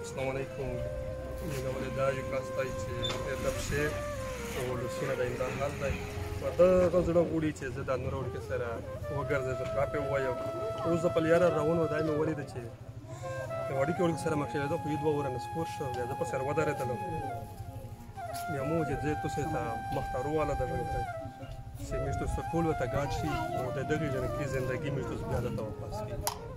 السلام علیکم. مینه ولې کاست دی چې دب شي او لوسونه د امدا حال دی په دغه زړه غوړي چې زه د نور وړکې سره وګرځم زه کاپې ووایم اوس زه په لیاره روان و دا مې ولیده چې د وړکې سره مخ شوی ده خو یې دوه ورنه سپور شو بیا زه پسې ودرېدلم بیا مو چې ځای توسې ته مخته روواله دغه ته چې مې ټول ورته ګاډ شي او د دغې جنګي زندګي مې بیا دلته واپس کړي